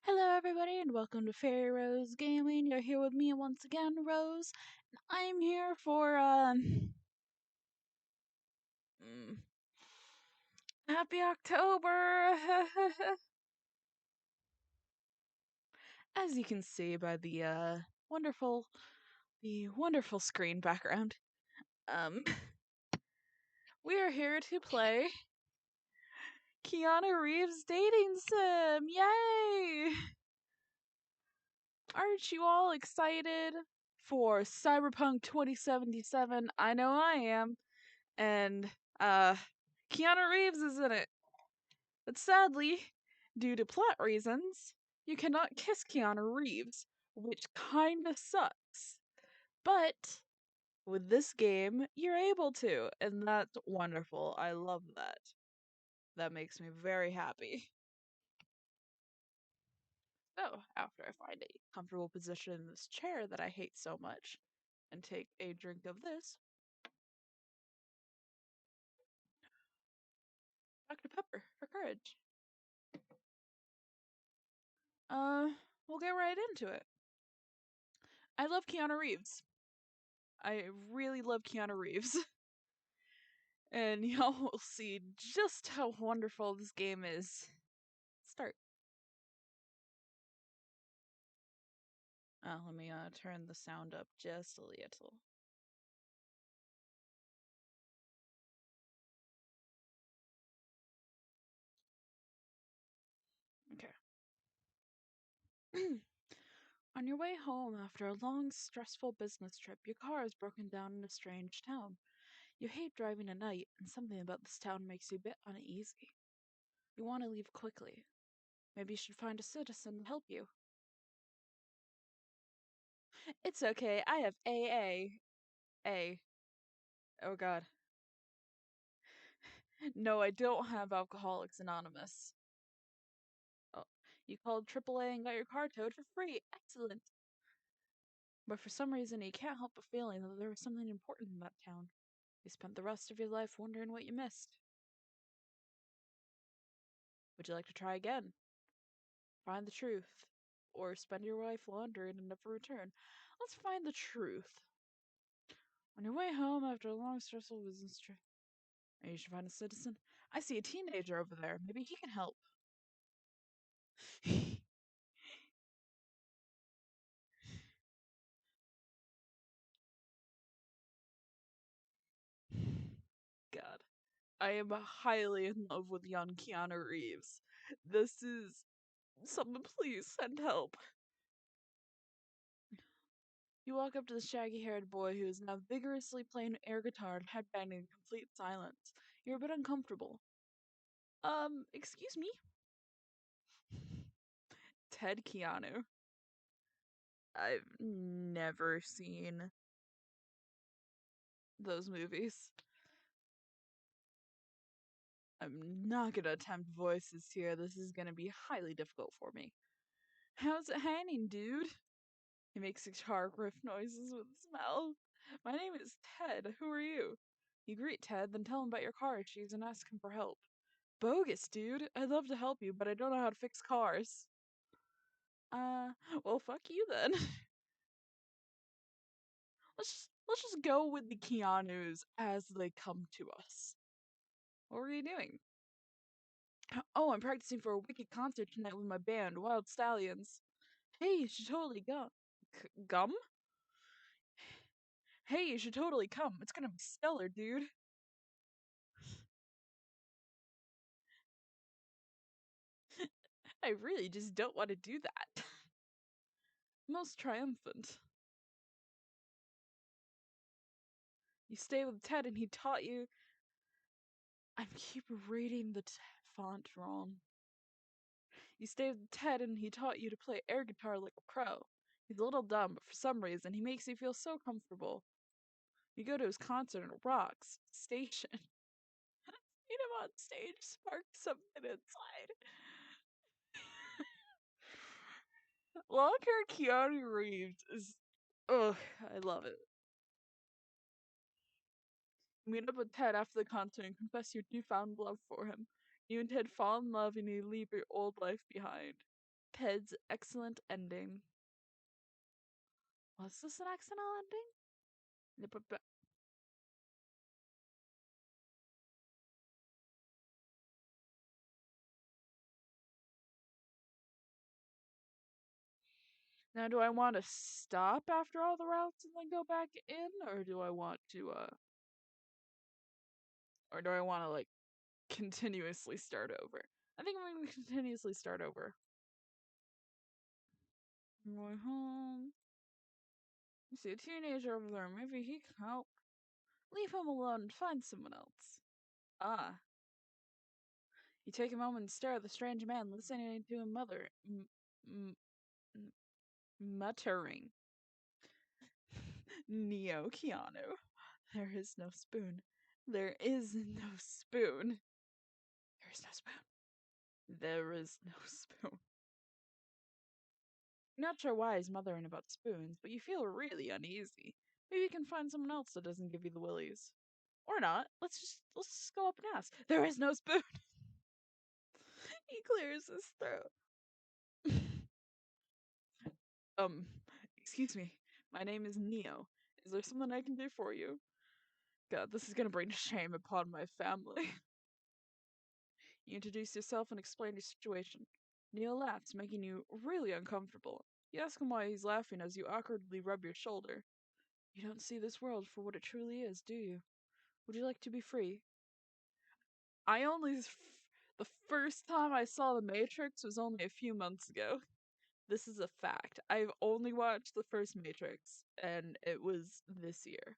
Hello, everybody, and welcome to FairyRoseGaming. You're here with me once again, Rose. And I'm here for, mm, Happy October! As you can see by wonderful, the wonderful screen background, um, we are here to play Keanu Reeves Dating Sim! Yay! Aren't you all excited for Cyberpunk 2077? I know I am. And Keanu Reeves is in it. But sadly, due to plot reasons, you cannot kiss Keanu Reeves, which kinda sucks. But with this game, you're able to, and that's wonderful. I love that. That makes me very happy. So, after I find a comfortable position in this chair that I hate so much, and take a drink of this, Dr. Pepper for courage. Uh, we'll get right into it. I love Keanu Reeves. I really love Keanu Reeves. And y'all will see just how wonderful this game is. Start. Let me turn the sound up just a little. Okay. On your way home after a long, stressful business trip, your car is broken down in a strange town. You hate driving at night, and something about this town makes you a bit uneasy. You want to leave quickly. Maybe you should find a citizen to help you. It's okay, I have AA. A. Oh god. No, I don't have Alcoholics Anonymous. Oh, you called AAA and got your car towed for free. Excellent. But for some reason, you can't help but feeling that there was something important in that town. You spent the rest of your life wondering what you missed. Would you like to try again? Find the truth. Or spend your life wandering and never return? Let's find the truth. On your way home after a long, stressful business trip, you should find a citizen. I see a teenager over there. Maybe he can help. God. I am highly in love with young Keanu Reeves. This is. Someone please send help. You walk up to the shaggy haired boy who is now vigorously playing air guitar and headbanging in complete silence. You're a bit uncomfortable. Excuse me? Ted Keanu. I've never seen those movies. I'm not gonna attempt voices here. This is gonna be highly difficult for me. How's it hanging, dude? He makes guitar riff noises with his mouth. My name is Ted. Who are you? You greet Ted, then tell him about your car issues and ask him for help. Bogus, dude. I'd love to help you, but I don't know how to fix cars. Uh, well, fuck you then. let's just go with the Keanus as they come to us. What were you doing? Oh, I'm practicing for a wicked concert tonight with my band, Wild Stallions. Hey, you should totally go. Gum? Hey, you should totally come. It's gonna be stellar, dude. I really just don't want to do that. Most triumphant. You stay with Ted and he taught you. I keep reading the font wrong. You stay with Ted and he taught you to play air guitar like a pro. He's a little dumb, but for some reason he makes you feel so comfortable. You go to his concert and it rocks. Station. Seeing him on stage sparked something inside. Long hair Keanu Reeves is. Ugh, I love it. You meet up with Ted after the concert and confess your newfound love for him. You and Ted fall in love and you leave your old life behind. Ped's excellent ending. Was this an accidental ending? Now, do I want to stop after all the routes and then go back in, or do I want to, like, continuously start over? I think I'm gonna continuously start over. I'm going home. You see a teenager over there. Maybe he can help. Leave him alone and find someone else. Ah. You take a moment and stare at the strange man listening to a mother muttering. Neo Keanu. There is no spoon. There is no spoon. There is no spoon. There is no spoon. You're not sure why he's mothering about spoons, but you feel really uneasy. Maybe you can find someone else that doesn't give you the willies. Or not. Let's just go up and ask. There is no spoon. He clears his throat. um, excuse me. My name is Neo. Is there something I can do for you? God, this is gonna bring shame upon my family. You introduce yourself and explain your situation. Neo laughs, making you really uncomfortable. You ask him why he's laughing as you awkwardly rub your shoulder. You don't see this world for what it truly is, do you? Would you like to be free? I only. The first time I saw The Matrix was only a few months ago. This is a fact. I've only watched the first Matrix, and it was this year.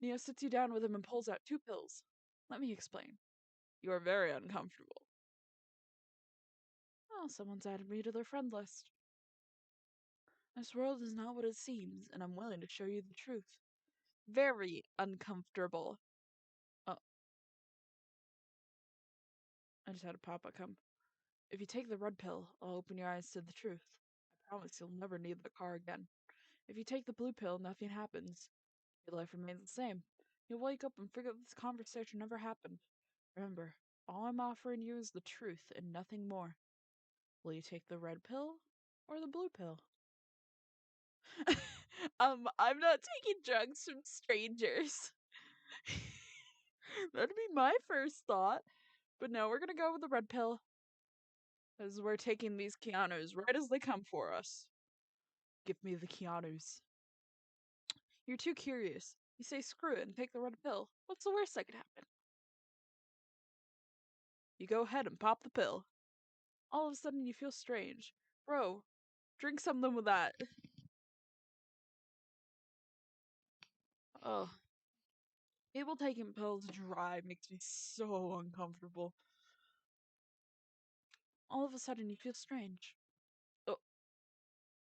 Neo sits you down with him and pulls out two pills. Let me explain. You are very uncomfortable. Oh, someone's added me to their friend list. This world is not what it seems, and I'm willing to show you the truth. Very uncomfortable. Oh, I just had a pop-up come. If you take the red pill, I'll open your eyes to the truth. I promise you'll never need the car again. If you take the blue pill, nothing happens. Your life remains the same. You'll wake up and figure this conversation never happened. Remember, all I'm offering you is the truth and nothing more. Will you take the red pill or the blue pill? I'm not taking drugs from strangers. That'd be my first thought. But no, we're gonna go with the red pill. As we're taking these Keanus right as they come for us. Give me the Keanus. You're too curious. You say screw it and take the red pill. What's the worst that could happen? You go ahead and pop the pill. All of a sudden you feel strange. Bro, drink something with that. Oh. People taking pills dry makes me so uncomfortable. All of a sudden you feel strange. Oh.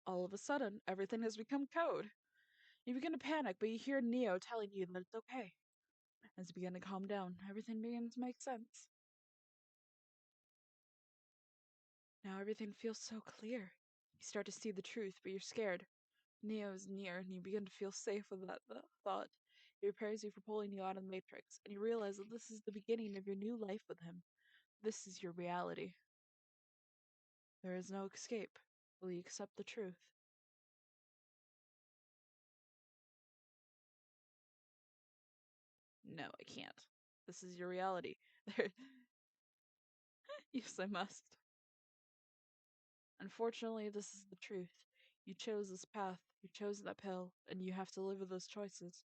All of a sudden, everything has become code. You begin to panic, but you hear Neo telling you that it's okay. As you begin to calm down, everything begins to make sense. Now everything feels so clear. You start to see the truth, but you're scared. Neo is near, and you begin to feel safe with that thought. He prepares you for pulling you out of the Matrix, and you realize that this is the beginning of your new life with him. This is your reality. There is no escape. Will you accept the truth? No, I can't. This is your reality. Yes, I must. Unfortunately, this is the truth. You chose this path, you chose that pill, and you have to live with those choices.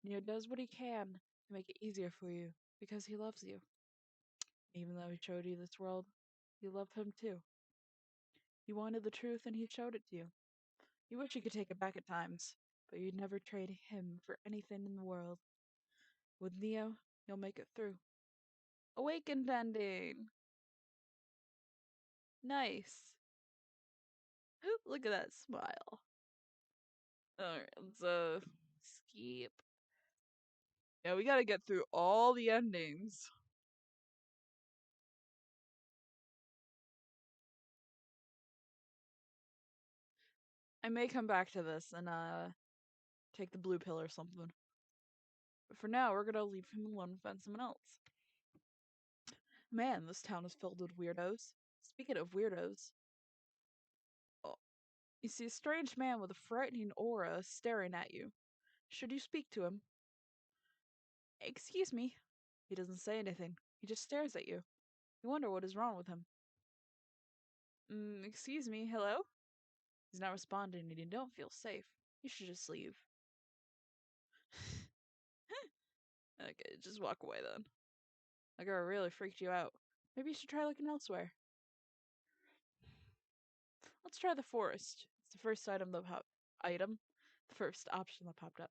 Neo does what he can to make it easier for you, because he loves you. Even though he showed you this world, you love him too. You wanted the truth and he showed it to you. You wish you could take it back at times, but you'd never trade him for anything in the world. With Neo, you'll make it through. Awakened ending! Nice! Look at that smile. Alright, let's skip. Yeah, we gotta get through all the endings. I may come back to this and take the blue pill or something. But for now, we're gonna leave him alone and find someone else. Man, this town is filled with weirdos. Speaking of weirdos, You see a strange man with a frightening aura staring at you. Should you speak to him? Excuse me. He doesn't say anything. He just stares at you. You wonder what is wrong with him. Excuse me, hello? He's not responding and you don't feel safe. You should just leave. Okay, just walk away then. That girl really freaked you out. Maybe you should try looking elsewhere. Let's try the forest. It's the first the first option that popped up.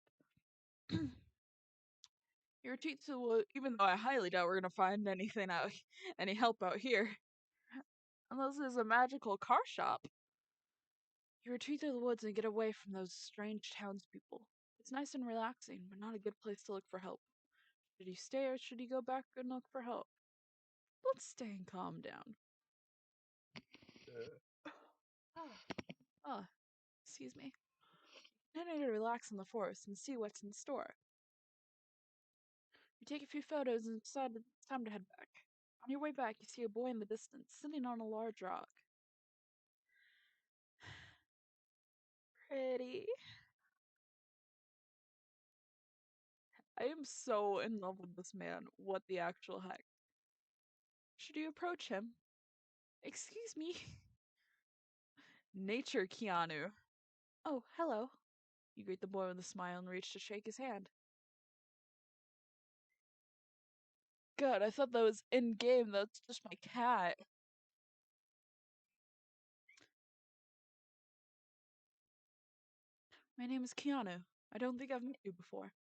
You retreat to the wood, even though I highly doubt we're gonna find any help out here. Unless there's a magical car shop. You retreat to the woods and get away from those strange townspeople. It's nice and relaxing, but not a good place to look for help. Should you stay or should you go back and look for help? Let's stay and calm down. Ah, excuse me. Now I need to relax in the forest and see what's in store. You take a few photos and decide it's time to head back. On your way back, you see a boy in the distance, sitting on a large rock. Pretty. I am so in love with this man. What the actual heck? Should you approach him? Excuse me. Nature Keanu. Oh, hello. You greet the boy with a smile and reach to shake his hand. God, I thought that was in game. That's just my cat. My name is Keanu. I don't think I've met you before.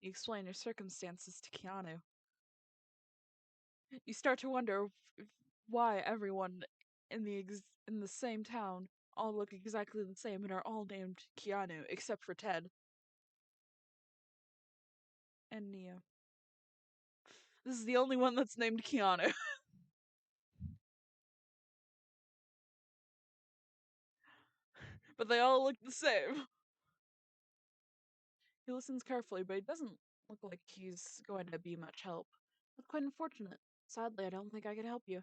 You explain your circumstances to Keanu. You start to wonder why everyone in the same town all look exactly the same and are all named Keanu except for Ted and Neo. This is the only one that's named Keanu. But they all look the same. He listens carefully, but he doesn't look like he's going to be much help. That's quite unfortunate. Sadly, I don't think I could help you.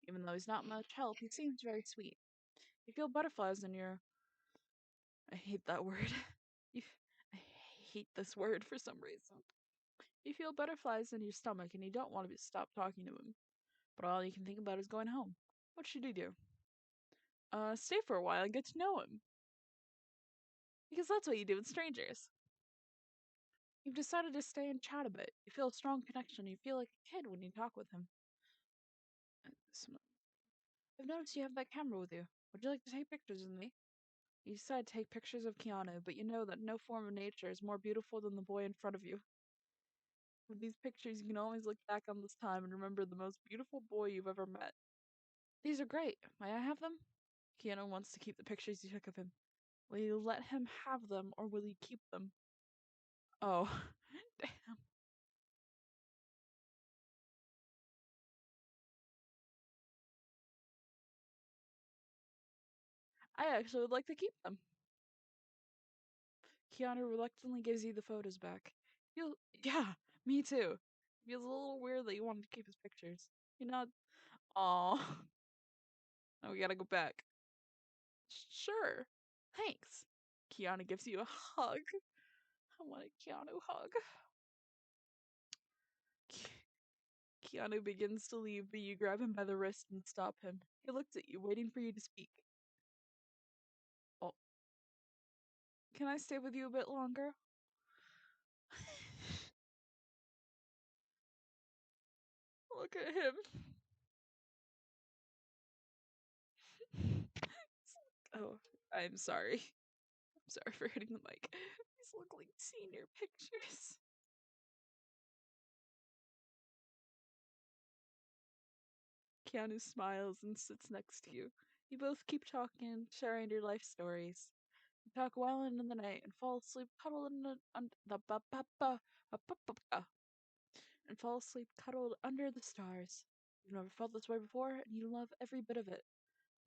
Even though he's not much help, he seems very sweet. You feel butterflies in your... I hate that word. You... I hate this word for some reason. You feel butterflies in your stomach and you don't want to stop talking to him. But all you can think about is going home. What should you do? Stay for a while and get to know him. Because that's what you do with strangers. You've decided to stay and chat a bit. You feel a strong connection. You feel like a kid when you talk with him. I've noticed you have that camera with you. Would you like to take pictures with me? You decide to take pictures of Keanu, but you know that no form of nature is more beautiful than the boy in front of you. With these pictures, you can always look back on this time and remember the most beautiful boy you've ever met. These are great. May I have them? Keanu wants to keep the pictures you took of him. Will you let him have them, or will you keep them? Oh, damn. I actually would like to keep them. Keanu reluctantly gives you the photos back. Feel Yeah, me too. Feels a little weird that you wanted to keep his pictures. You're not. Aw. Now we gotta go back. Sure. Thanks. Keanu gives you a hug. I want a Keanu hug. Keanu begins to leave, but you grab him by the wrist and stop him. He looks at you, waiting for you to speak. Oh, can I stay with you a bit longer? Look at him. Oh, I'm sorry. I'm sorry for hitting the mic. These look like senior pictures. Keanu smiles and sits next to you. You both keep talking, sharing your life stories. You talk well into the night and fall asleep cuddled under the stars. You've never felt this way before, and you love every bit of it.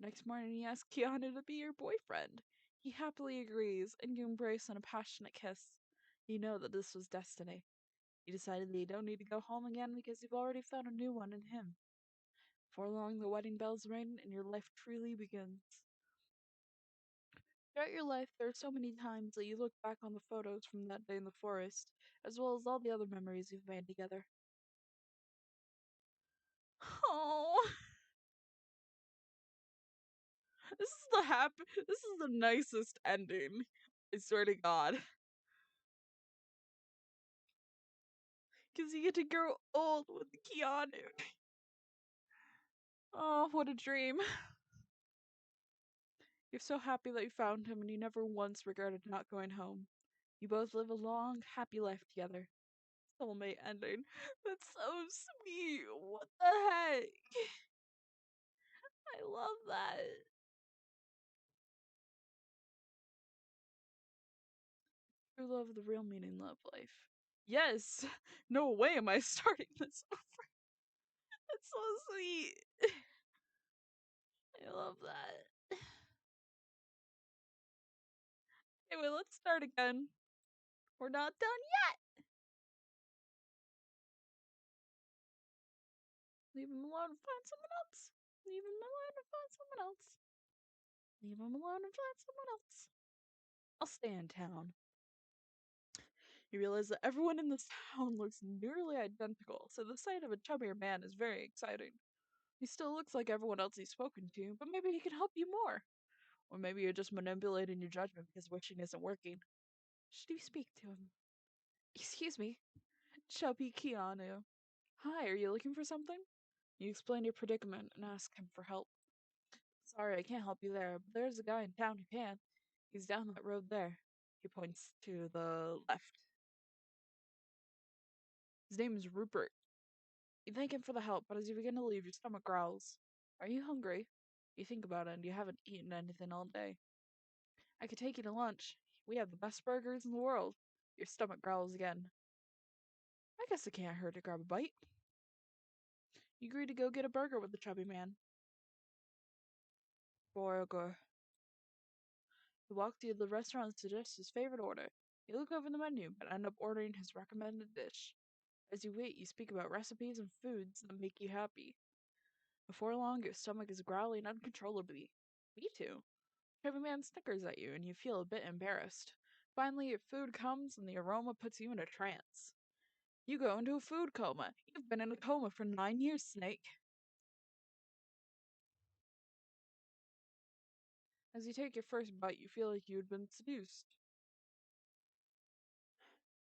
Next morning, you ask Keanu to be your boyfriend. He happily agrees, and you embrace in a passionate kiss. You know that this was destiny. You decided that you don't need to go home again because you've already found a new one in him. Before long, the wedding bells ring, and your life truly begins. Throughout your life, there are so many times that you look back on the photos from that day in the forest, as well as all the other memories you've made together. Oh, this is the nicest ending. I swear to God. Because you get to grow old with Keanu. Oh, what a dream. You're so happy that you found him and you never once regretted not going home. You both live a long, happy life together. Soulmate ending. That's so sweet. What the heck? I love that. True love, the real meaning of life. Yes! No way am I starting this over. That's so sweet. I love that. Anyway, let's start again. We're not done yet. Leave him alone and find someone else. Leave him alone and find someone else. Leave him alone and find someone else. I'll stay in town. You realize that everyone in this town looks nearly identical, so the sight of a chubbier man is very exciting. He still looks like everyone else he's spoken to, but maybe he can help you more. Or maybe you're just manipulating your judgment because wishing isn't working. Should you speak to him? Excuse me, Chubby Keanu. Hi, are you looking for something? You explain your predicament and ask him for help. Sorry, I can't help you there, but there's a guy in town who can. He's down that road there. He points to the left. His name is Rupert. You thank him for the help, but as you begin to leave, your stomach growls. Are you hungry? You think about it and you haven't eaten anything all day. I could take you to lunch. We have the best burgers in the world. Your stomach growls again. I guess it can't hurt to grab a bite. You agree to go get a burger with the chubby man. Burger. You walk to the restaurant and suggest his favorite order. You look over the menu, but end up ordering his recommended dish. As you wait, you speak about recipes and foods that make you happy. Before long, your stomach is growling uncontrollably. Me too. Chubby Man snickers at you, and you feel a bit embarrassed. Finally, your food comes, and the aroma puts you in a trance. You go into a food coma. You've been in a coma for 9 years, Snake. As you take your first bite, you feel like you had been seduced.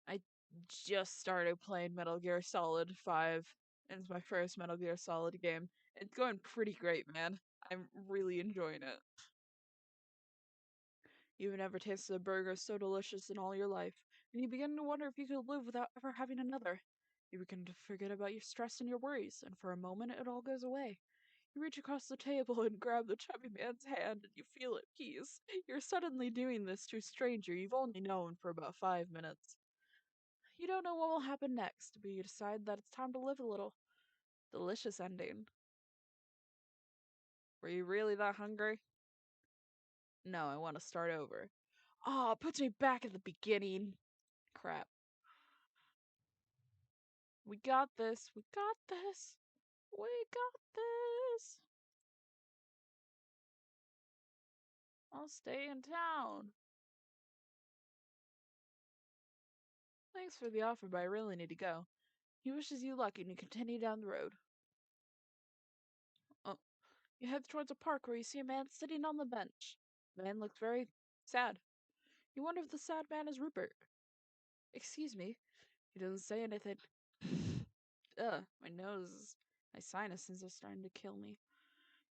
I just started playing Metal Gear Solid 5, and it's my first Metal Gear Solid game. It's going pretty great, man. I'm really enjoying it. You've never tasted a burger so delicious in all your life, and you begin to wonder if you could live without ever having another. You begin to forget about your stress and your worries, and for a moment it all goes away. You reach across the table and grab the chubby man's hand, and you feel at peace. You're suddenly doing this to a stranger you've only known for about 5 minutes. You don't know what will happen next, but you decide that it's time to live a little. Delicious ending. Were you really that hungry? No, I want to start over. Oh, it puts me back at the beginning. Crap. We got this. We got this. We got this. I'll stay in town. Thanks for the offer, but I really need to go. He wishes you luck and you continue down the road. Oh, you head towards a park where you see a man sitting on the bench. The man looks very sad. You wonder if the sad man is Rupert. Excuse me. He doesn't say anything. Ugh, my sinuses are starting to kill me.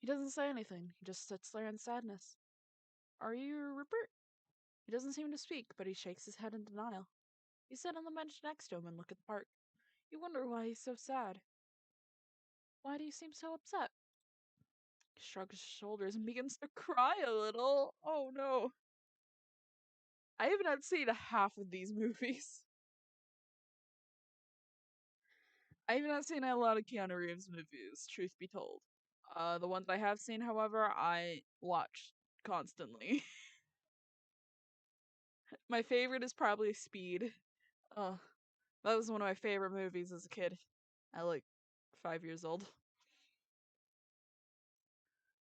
He doesn't say anything. He just sits there in sadness. Are you Rupert? He doesn't seem to speak, but he shakes his head in denial. You sit on the bench next to him and look at the park. You wonder why he's so sad. Why do you seem so upset? He shrugs his shoulders and begins to cry a little. Oh no. I have not seen half of these movies. I have not seen a lot of Keanu Reeves movies, truth be told. The ones I have seen, however, I watch constantly. My favorite is probably Speed. Oh, that was one of my favorite movies as a kid. I like 5 years old.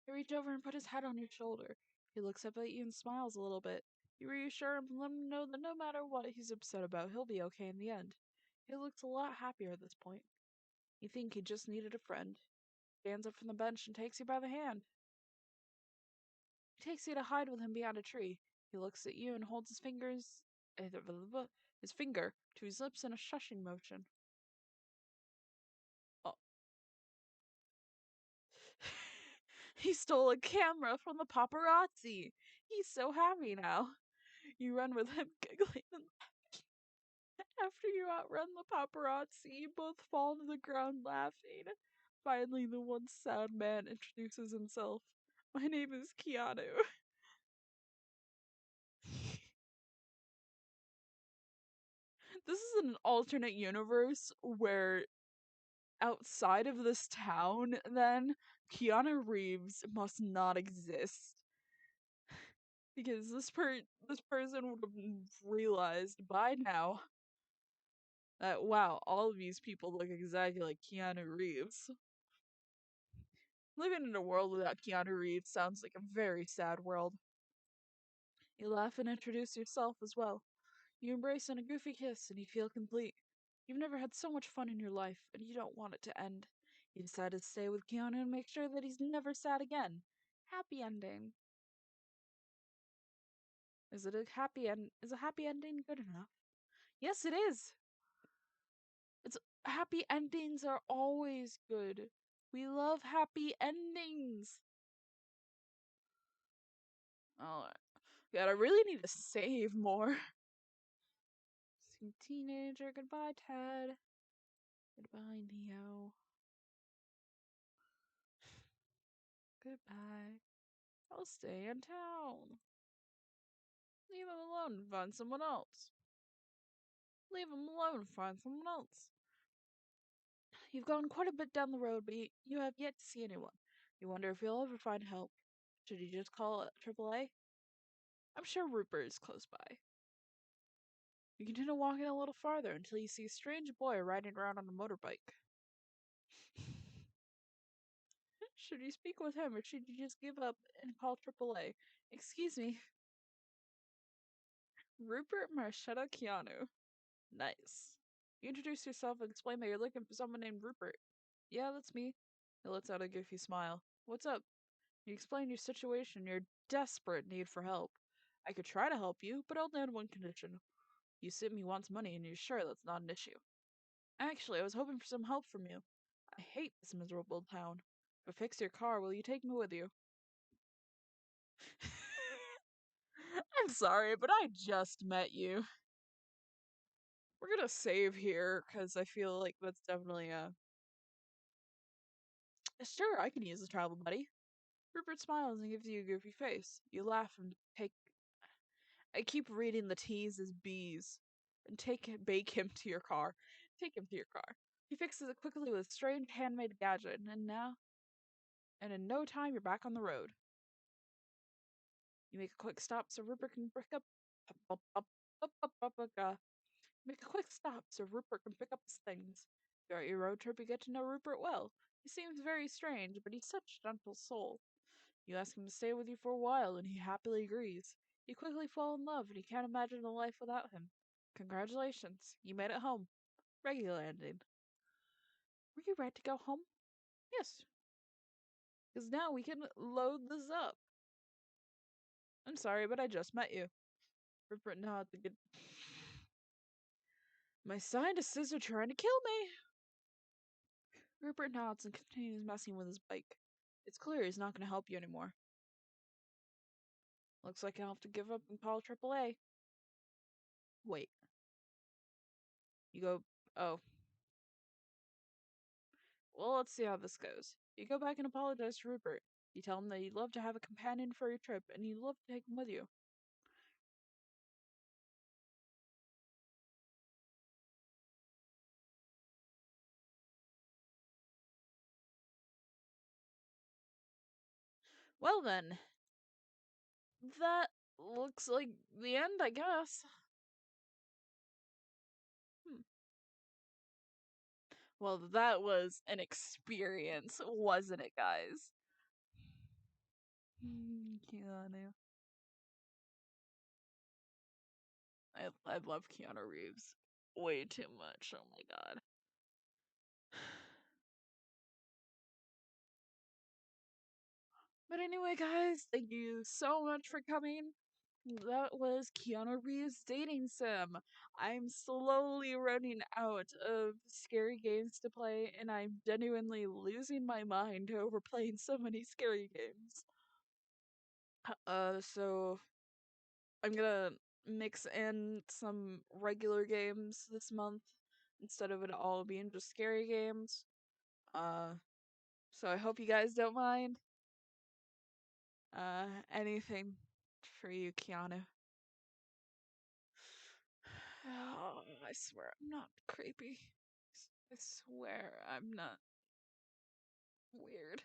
He reached over and put his head on your shoulder. He looks up at you and smiles a little bit. You reassure him and let him know that no matter what he's upset about, he'll be okay in the end. He looks a lot happier at this point. You think he just needed a friend. Stands up from the bench and takes you by the hand. He takes you to hide with him behind a tree. He looks at you and holds his finger to his lips in a shushing motion. Oh. He stole a camera from the paparazzi. He's so happy now. You run with him, giggling and after you outrun the paparazzi, you both fall to the ground laughing. Finally, the once sad man introduces himself. My name is Keanu. This is an alternate universe where outside of this town, then, Keanu Reeves must not exist. Because this person would have realized by now that, wow, all of these people look exactly like Keanu Reeves. Living in a world without Keanu Reeves sounds like a very sad world. You laugh and introduce yourself as well. You embrace in a goofy kiss and you feel complete. You've never had so much fun in your life, and you don't want it to end. You decide to stay with Keanu and make sure that he's never sad again. Happy ending. Is it a happy end? Is a happy ending good enough? Yes, it is. It's happy endings are always good. We love happy endings. Oh, God, I really need to save more. Teenager, goodbye, Ted. Goodbye, Neo. Goodbye. I'll stay in town. Leave him alone and find someone else. Leave him alone and find someone else. You've gone quite a bit down the road, but you have yet to see anyone. You wonder if you'll ever find help. Should you just call AAA? I'm sure Rupert is close by. You continue walking a little farther until you see a strange boy riding around on a motorbike. Should you speak with him, or should you just give up and call AAA? Excuse me. Rupert Marchetta Keanu. Nice. You introduce yourself and explain that you're looking for someone named Rupert. Yeah, that's me. He lets out a goofy smile. What's up? You explain your situation, your desperate need for help. I could try to help you, but only on one condition. You said me wants money and you're sure that's not an issue. Actually, I was hoping for some help from you. I hate this miserable town. To fix your car, will you take me with you? I'm sorry, but I just met you. We're gonna save here, because I feel like that's definitely a... Sure, I can use a travel buddy. Rupert smiles and gives you a goofy face. You laugh and take... I keep reading the T's as B's. And bake him to your car. Take him to your car. He fixes it quickly with a strange handmade gadget, and in no time you're back on the road. You make a quick stop so Rupert can pick up... Make a quick stop so Rupert can pick up his things. Throughout your road trip, you get to know Rupert well. He seems very strange, but he's such a gentle soul. You ask him to stay with you for a while, and he happily agrees. You quickly fall in love, and you can't imagine a life without him. Congratulations, you made it home. Regular ending. Were you ready to go home? Yes. Because now we can load this up. I'm sorry, but I just met you. Rupert nods and My scientists are trying to kill me. Rupert nods and continues messing with his bike. It's clear he's not going to help you anymore. Looks like I'll have to give up and call AAA. Wait. You go... Oh. Well, let's see how this goes. You go back and apologize to Rupert. You tell him that you'd love to have a companion for your trip, and you'd love to take him with you. Well then. That looks like the end, I guess. Hmm. Well, that was an experience, wasn't it, guys? Keanu. I love Keanu Reeves way too much. Oh my god. But anyway, guys, thank you so much for coming. That was Keanu Reeves' dating sim. I'm slowly running out of scary games to play, and I'm genuinely losing my mind over playing so many scary games. So I'm gonna mix in some regular games this month instead of it all being just scary games. Uh, so I hope you guys don't mind. Anything for you, Keanu. Oh, I swear I'm not creepy. I swear I'm not weird.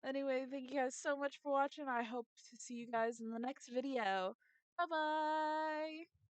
Anyway, thank you guys so much for watching. I hope to see you guys in the next video. Bye bye!